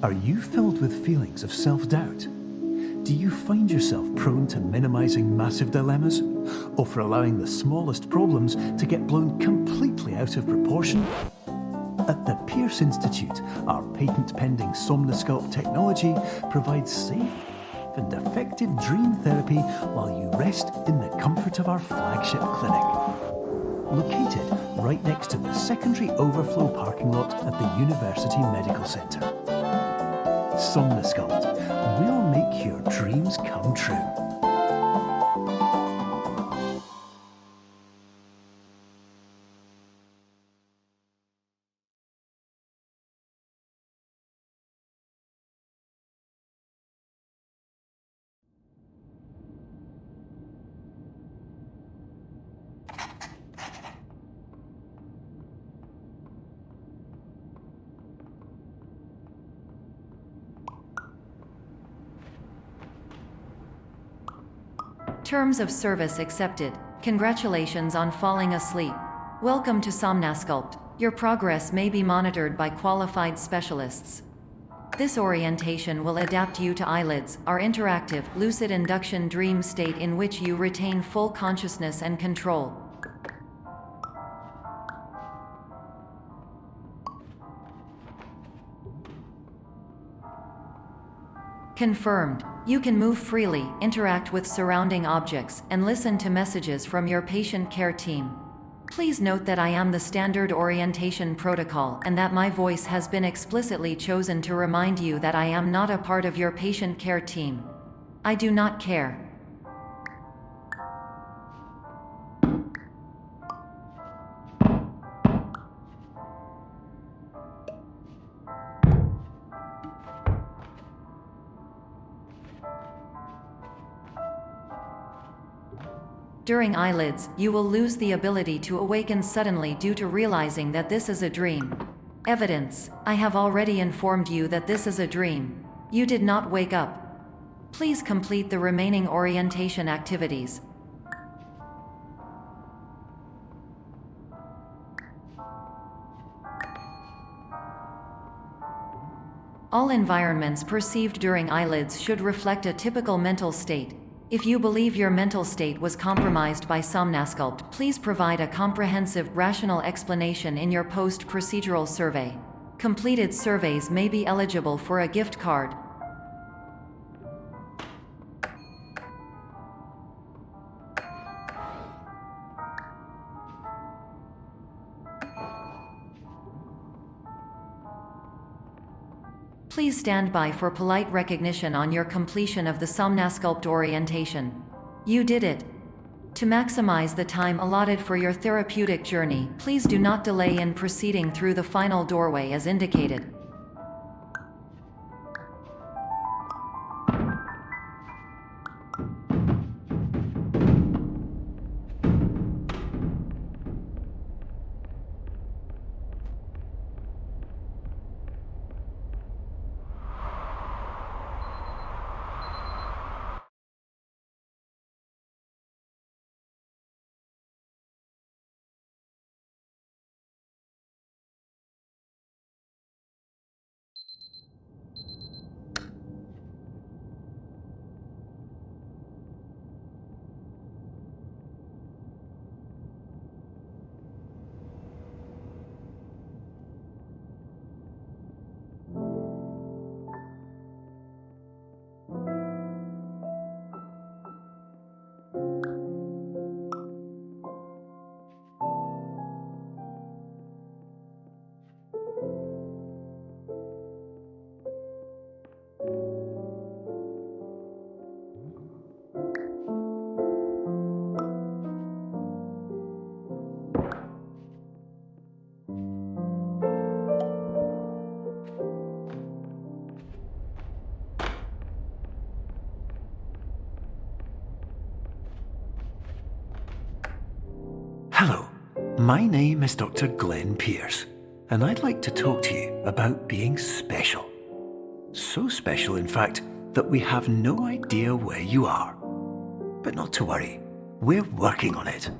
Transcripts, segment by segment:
Are you filled with feelings of self-doubt? Do you find yourself prone to minimizing massive dilemmas, or for allowing the smallest problems to get blown completely out of proportion? At the Pierce Institute, our patent-pending Somnosculpt technology provides safe and effective dream therapy while you rest in the comfort of our flagship clinic. Located right next to the secondary overflow parking lot at the University Medical Centre. Somnosculpt, we'll make your dreams come true. Terms of service accepted. Congratulations on falling asleep. Welcome to Somnosculpt. Your progress may be monitored by qualified specialists. This orientation will adapt you to eyelids, our interactive, lucid induction dream state in which you retain full consciousness and control. Confirmed. You can move freely, interact with surrounding objects, and listen to messages from your patient care team. Please note that I am the standard orientation protocol and that my voice has been explicitly chosen to remind you that I am not a part of your patient care team. I do not care. During eyelids, you will lose the ability to awaken suddenly due to realizing that this is a dream. Evidence: I have already informed you that this is a dream. You did not wake up. Please complete the remaining orientation activities. All environments perceived during eyelids should reflect a typical mental state. If you believe your mental state was compromised by Somnosculpt, please provide a comprehensive, rational explanation in your post-procedural survey. Completed surveys may be eligible for a gift card. Please stand by for polite recognition on your completion of the Somnosculpt orientation. You did it. To maximize the time allotted for your therapeutic journey, please do not delay in proceeding through the final doorway as indicated. Hello, my name is Dr. Glenn Pierce, and I'd like to talk to you about being special. So special, in fact, that we have no idea where you are. But not to worry, we're working on it.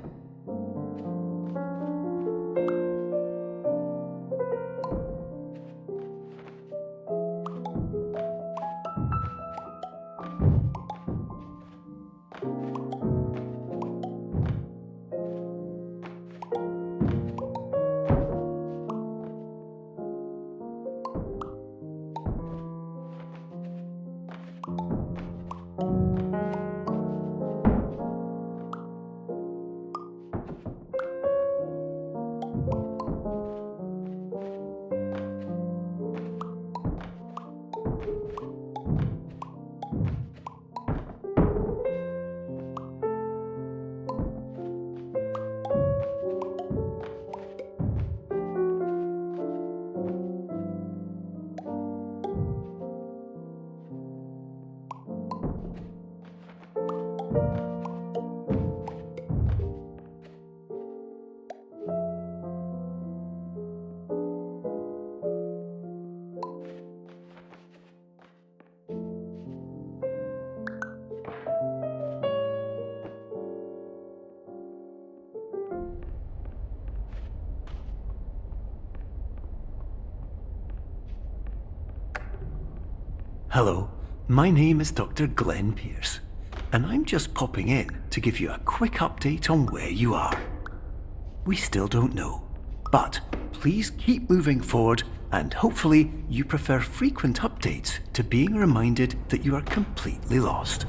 Hello, my name is Dr. Glenn Pierce, and I'm just popping in to give you a quick update on where you are. We still don't know, but please keep moving forward, and hopefully you prefer frequent updates to being reminded that you are completely lost.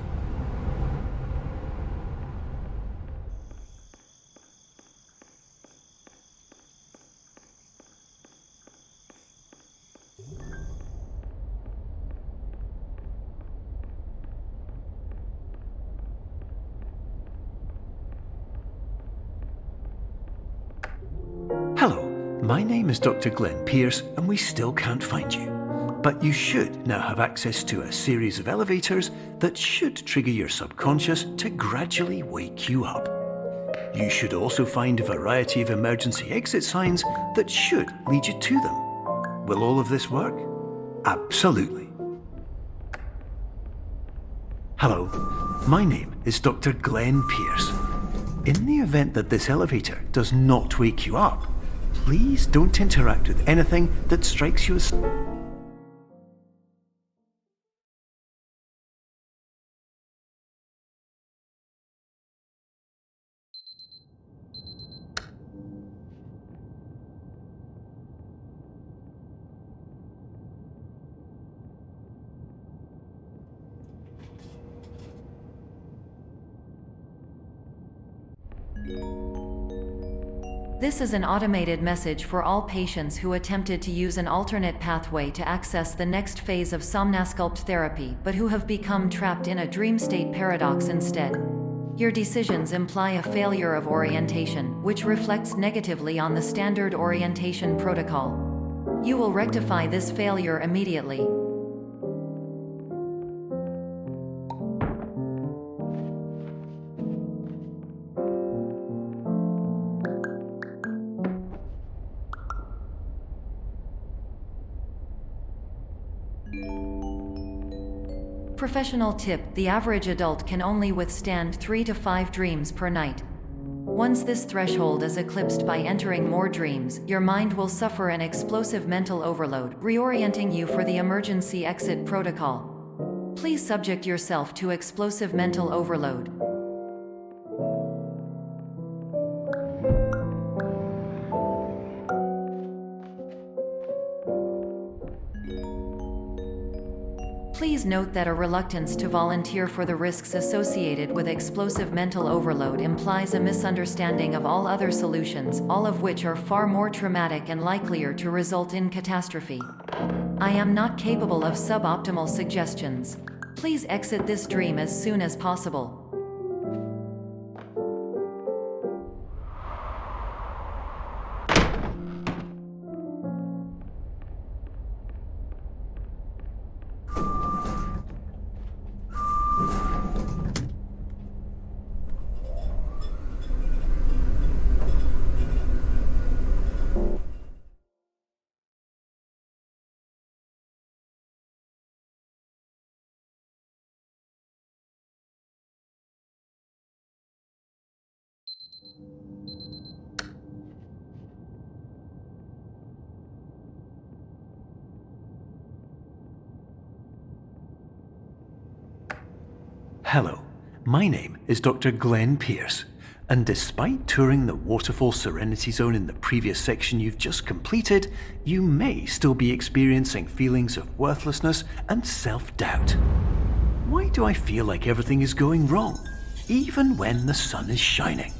Hello, my name is Dr. Glenn Pierce, and we still can't find you. But you should now have access to a series of elevators that should trigger your subconscious to gradually wake you up. You should also find a variety of emergency exit signs that should lead you to them. Will all of this work? Absolutely. Hello, my name is Dr. Glenn Pierce. In the event that this elevator does not wake you up, please don't interact with anything that strikes you as... This is an automated message for all patients who attempted to use an alternate pathway to access the next phase of Somnasculpt therapy but who have become trapped in a dream state paradox instead. Your decisions imply a failure of orientation, which reflects negatively on the standard orientation protocol. You will rectify this failure immediately. Professional tip: the average adult can only withstand 3 to 5 dreams per night. Once this threshold is eclipsed by entering more dreams, your mind will suffer an explosive mental overload, reorienting you for the emergency exit protocol. Please subject yourself to explosive mental overload. Please note that a reluctance to volunteer for the risks associated with explosive mental overload implies a misunderstanding of all other solutions, all of which are far more traumatic and likelier to result in catastrophe. I am not capable of suboptimal suggestions. Please exit this dream as soon as possible. Hello, my name is Dr. Glenn Pierce, and despite touring the Waterfall Serenity Zone in the previous section you've just completed, you may still be experiencing feelings of worthlessness and self-doubt. Why do I feel like everything is going wrong, even when the sun is shining?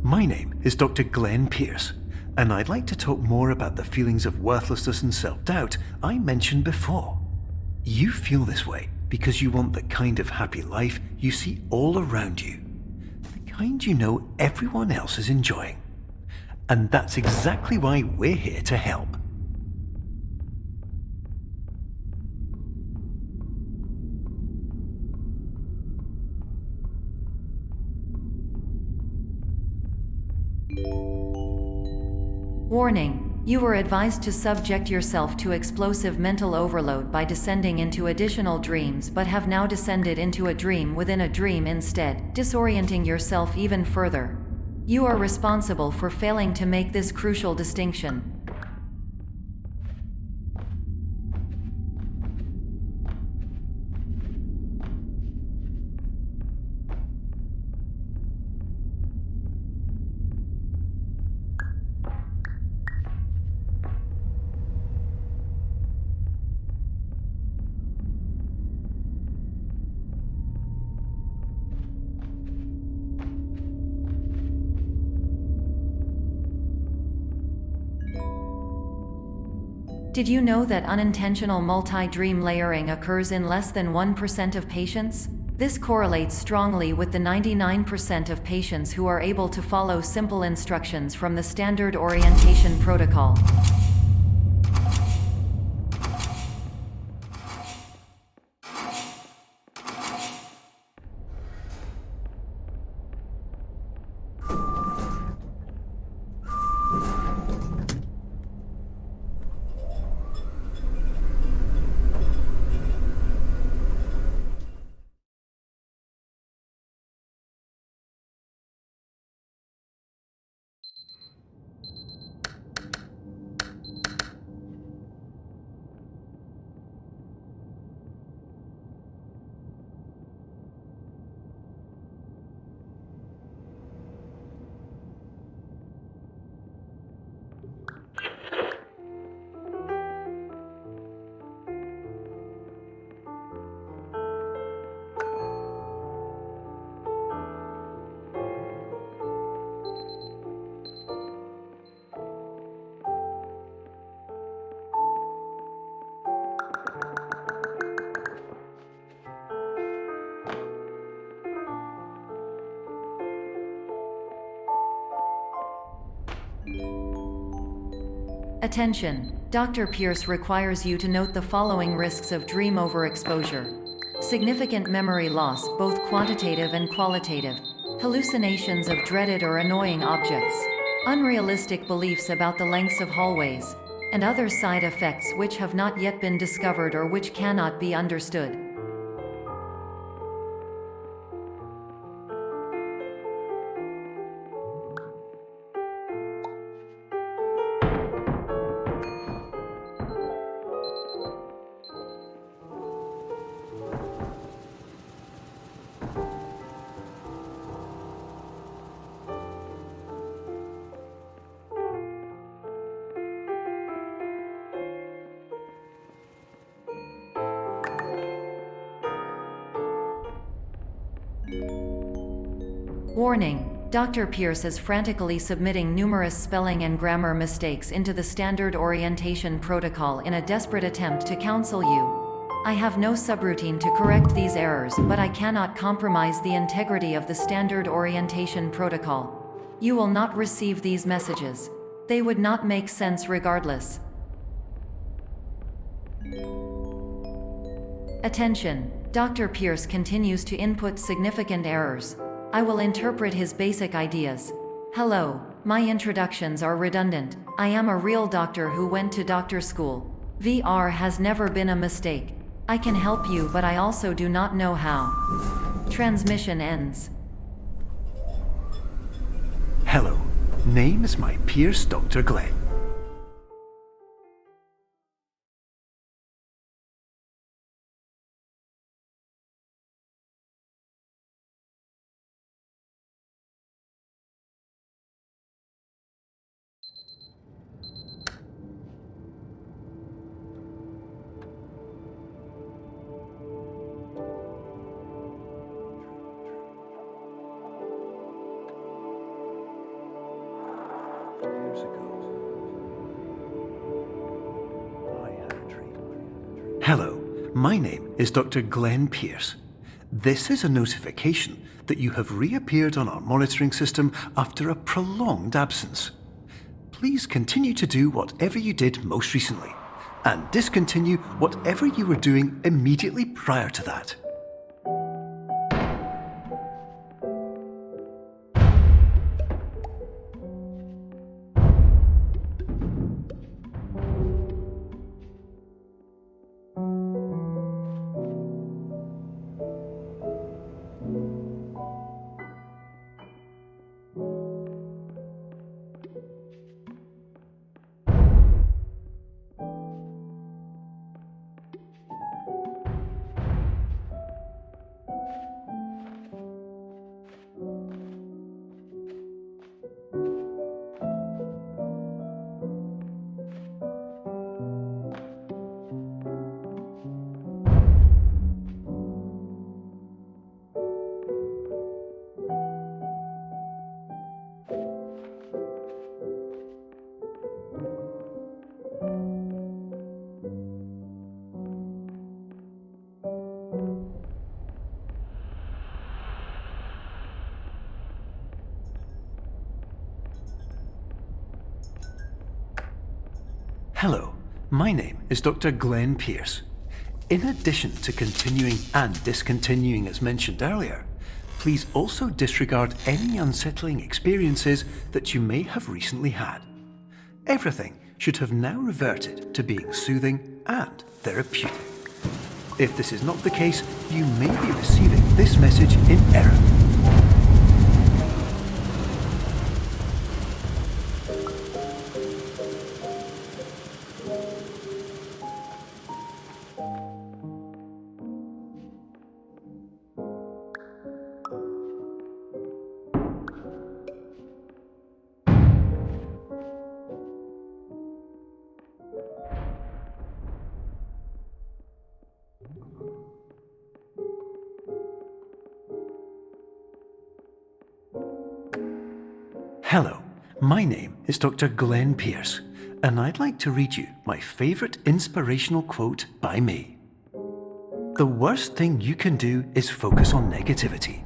My name is Dr. Glenn Pierce, and I'd like to talk more about the feelings of worthlessness and self-doubt I mentioned before. You feel this way because you want the kind of happy life you see all around you, the kind you know everyone else is enjoying. And that's exactly why we're here to help. Warning: you are advised to subject yourself to explosive mental overload by descending into additional dreams, but have now descended into a dream within a dream instead, disorienting yourself even further. You are responsible for failing to make this crucial distinction. Did you know that unintentional multi-dream layering occurs in less than 1% of patients? This correlates strongly with the 99% of patients who are able to follow simple instructions from the standard orientation protocol. Attention! Dr. Pierce requires you to note the following risks of dream overexposure. Significant memory loss, both quantitative and qualitative. Hallucinations of dreaded or annoying objects. Unrealistic beliefs about the lengths of hallways. And other side effects which have not yet been discovered or which cannot be understood. Warning: Dr. Pierce is frantically submitting numerous spelling and grammar mistakes into the standard orientation protocol in a desperate attempt to counsel you. I have no subroutine to correct these errors, but I cannot compromise the integrity of the standard orientation protocol. You will not receive these messages. They would not make sense regardless. Attention! Dr. Pierce continues to input significant errors. I will interpret his basic ideas. Hello, my introductions are redundant. I am a real doctor who went to doctor school. VR has never been a mistake. I can help you, but I also do not know how. Transmission ends. Hello, name is my Pierce Dr. Glenn. Years ago, I had a dream. Hello, my name is Dr. Glenn Pierce. This is a notification that you have reappeared on our monitoring system after a prolonged absence. Please continue to do whatever you did most recently, and discontinue whatever you were doing immediately prior to that. Hello, my name is Dr. Glenn Pierce. In addition to continuing and discontinuing as mentioned earlier, please also disregard any unsettling experiences that you may have recently had. Everything should have now reverted to being soothing and therapeutic. If this is not the case, you may be receiving this message in error. Hello, my name is Dr. Glenn Pierce, and I'd like to read you my favourite inspirational quote by me. The worst thing you can do is focus on negativity.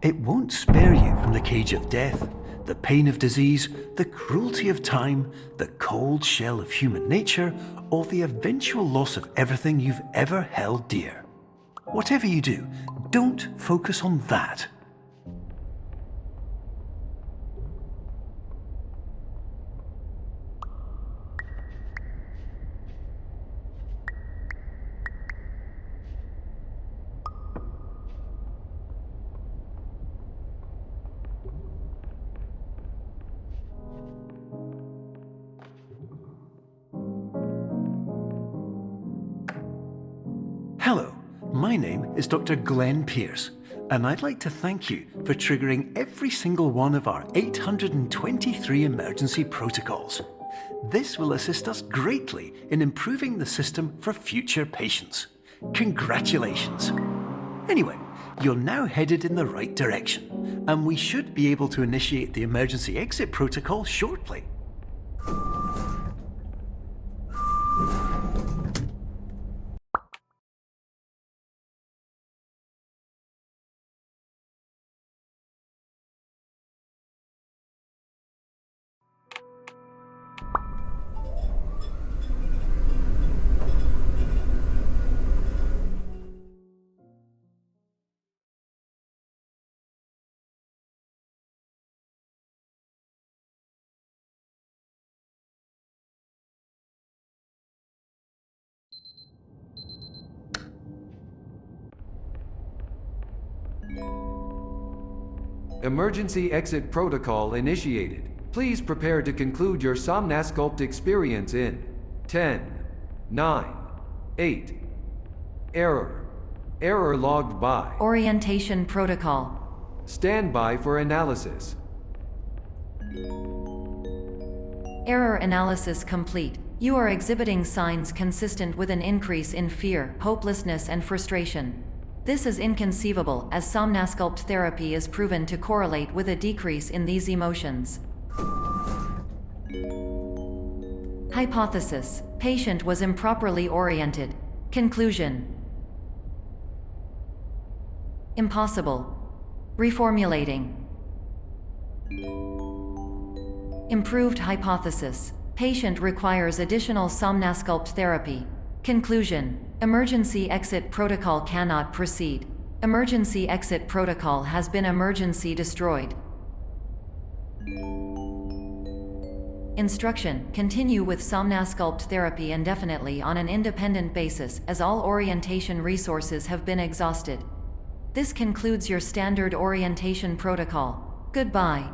It won't spare you from the cage of death, the pain of disease, the cruelty of time, the cold shell of human nature, or the eventual loss of everything you've ever held dear. Whatever you do, don't focus on that. Hello, my name is Dr. Glenn Pierce, and I'd like to thank you for triggering every single one of our 823 emergency protocols. This will assist us greatly in improving the system for future patients. Congratulations! Anyway, you're now headed in the right direction, and we should be able to initiate the emergency exit protocol shortly. Emergency exit protocol initiated. Please prepare to conclude your Somnasculpt experience in 10, 9, 8. Error. Error logged by. Orientation protocol. Stand by for analysis. Error analysis complete. You are exhibiting signs consistent with an increase in fear, hopelessness, and frustration. This is inconceivable, as Somnasculpt therapy is proven to correlate with a decrease in these emotions. Hypothesis: patient was improperly oriented. Conclusion: impossible. Reformulating. Improved hypothesis: patient requires additional somnasculpt therapy. Conclusion: emergency exit protocol cannot proceed. Emergency exit protocol has been emergency destroyed. Instruction: continue with somnasculpt therapy indefinitely on an independent basis, as all orientation resources have been exhausted. This concludes your standard orientation protocol. Goodbye.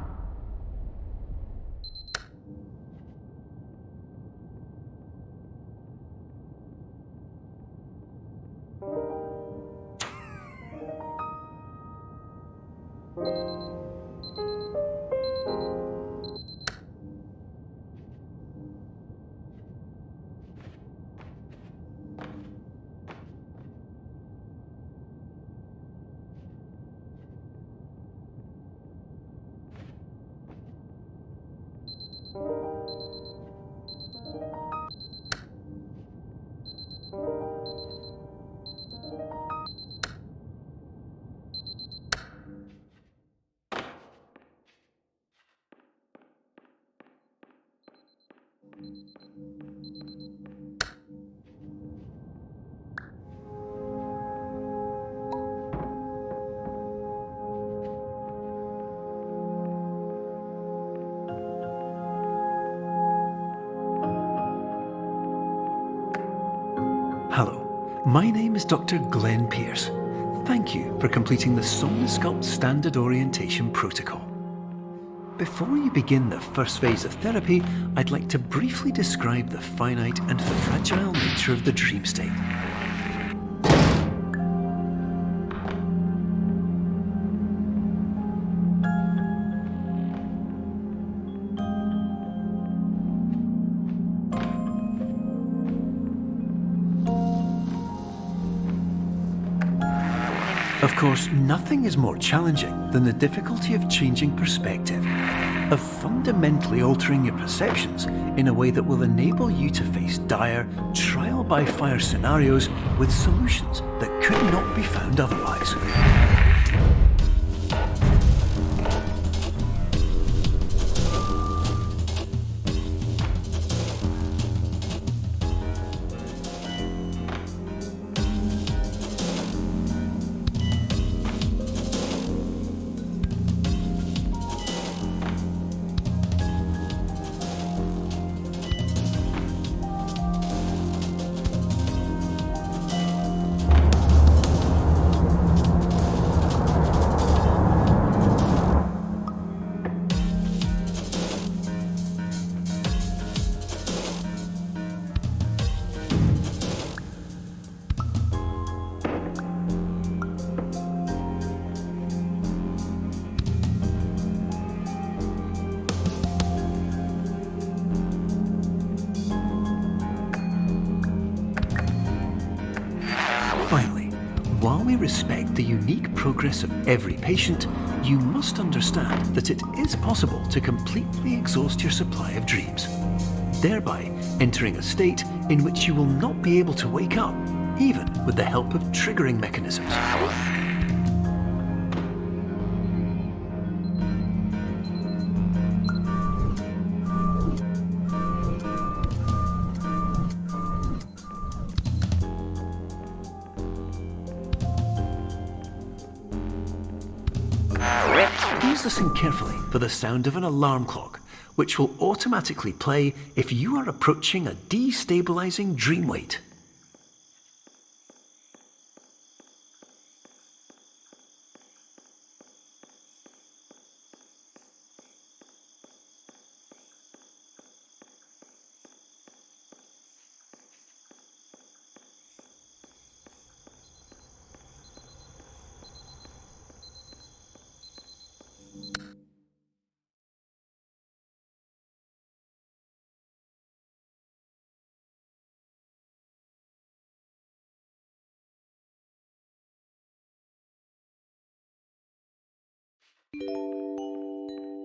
Hello, my name is Dr. Glenn Pierce. Thank you for completing the Somnasculpt Standard Orientation Protocol. Before you begin the first phase of therapy, I'd like to briefly describe the finite and fragile nature of the dream state. Of course, nothing is more challenging than the difficulty of changing perspective, of fundamentally altering your perceptions in a way that will enable you to face dire, trial-by-fire scenarios with solutions that could not be found otherwise. Finally, while we respect the unique progress of every patient, you must understand that it is possible to completely exhaust your supply of dreams, thereby entering a state in which you will not be able to wake up, even with the help of triggering mechanisms. Please listen carefully for the sound of an alarm clock, which will automatically play if you are approaching a destabilizing dream weight.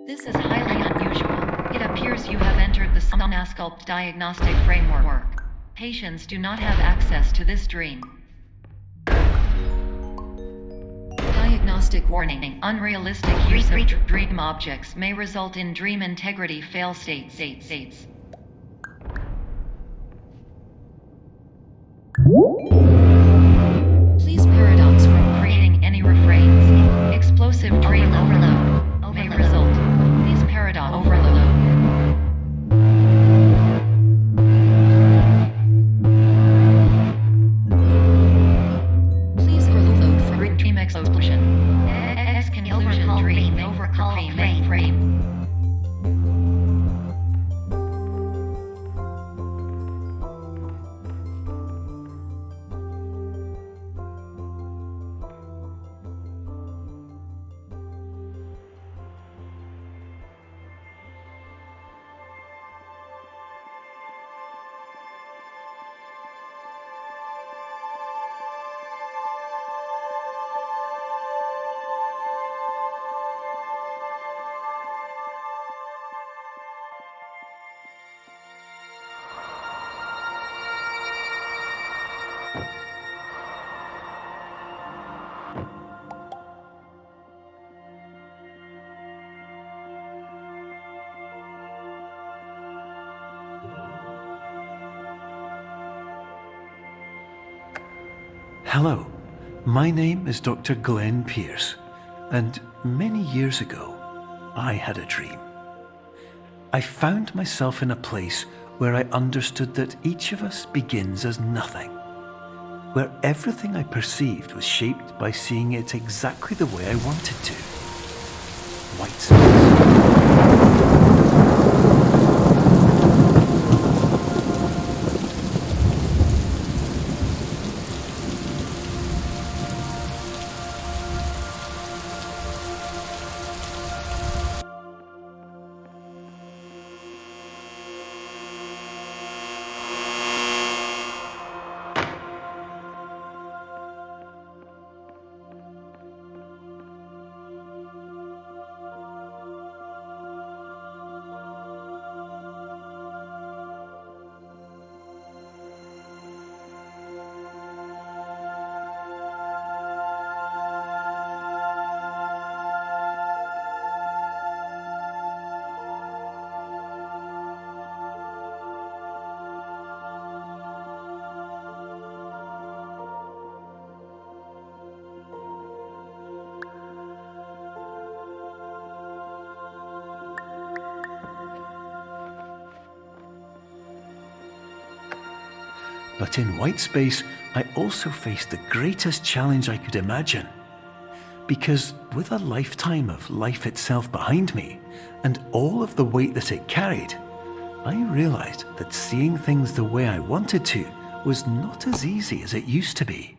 This is highly unusual. It appears appears you have entered the Somnasculpt diagnostic framework. Patients do not have access to this dream. Diagnostic warning. Unrealistic use of dream objects may result in dream integrity fail states. Please paradox from creating any refrains. Explosive dream overload may result. Please paradox overload. Please overload for dream explosion. Exclusion dream overcall frame. Hello, my name is Dr. Glenn Pierce, and many years ago, I had a dream. I found myself in a place where I understood that each of us begins as nothing, where everything I perceived was shaped by seeing it exactly the way I wanted to. White space. But in white space, I also faced the greatest challenge I could imagine. Because with a lifetime of life itself behind me, and all of the weight that it carried, I realized that seeing things the way I wanted to was not as easy as it used to be.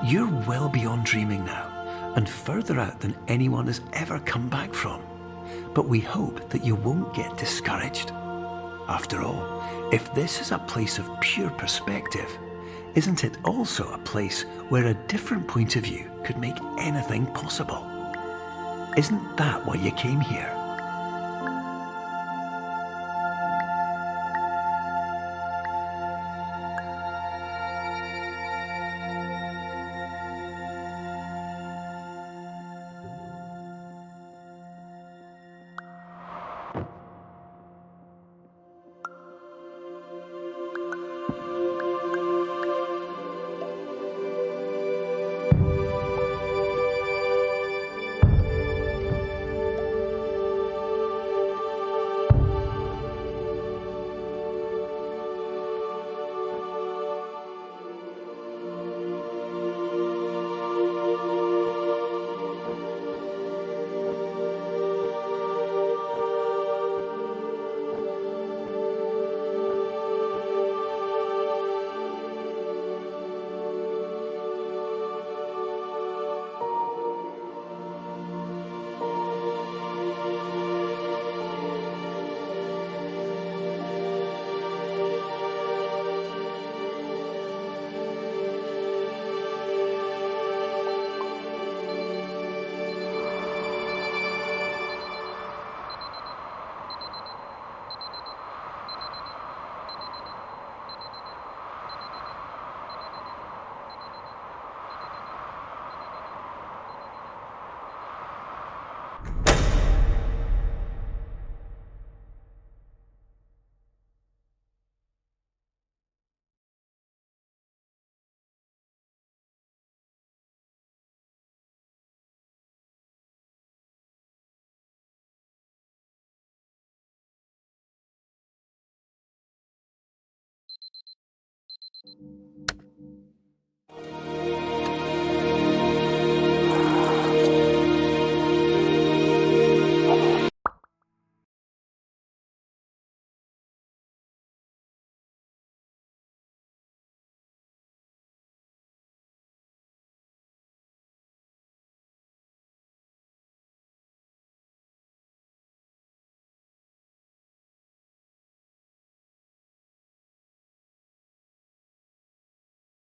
You're well beyond dreaming now, and further out than anyone has ever come back from. But we hope that you won't get discouraged. After all, if this is a place of pure perspective, isn't it also a place where a different point of view could make anything possible? Isn't that why you came here?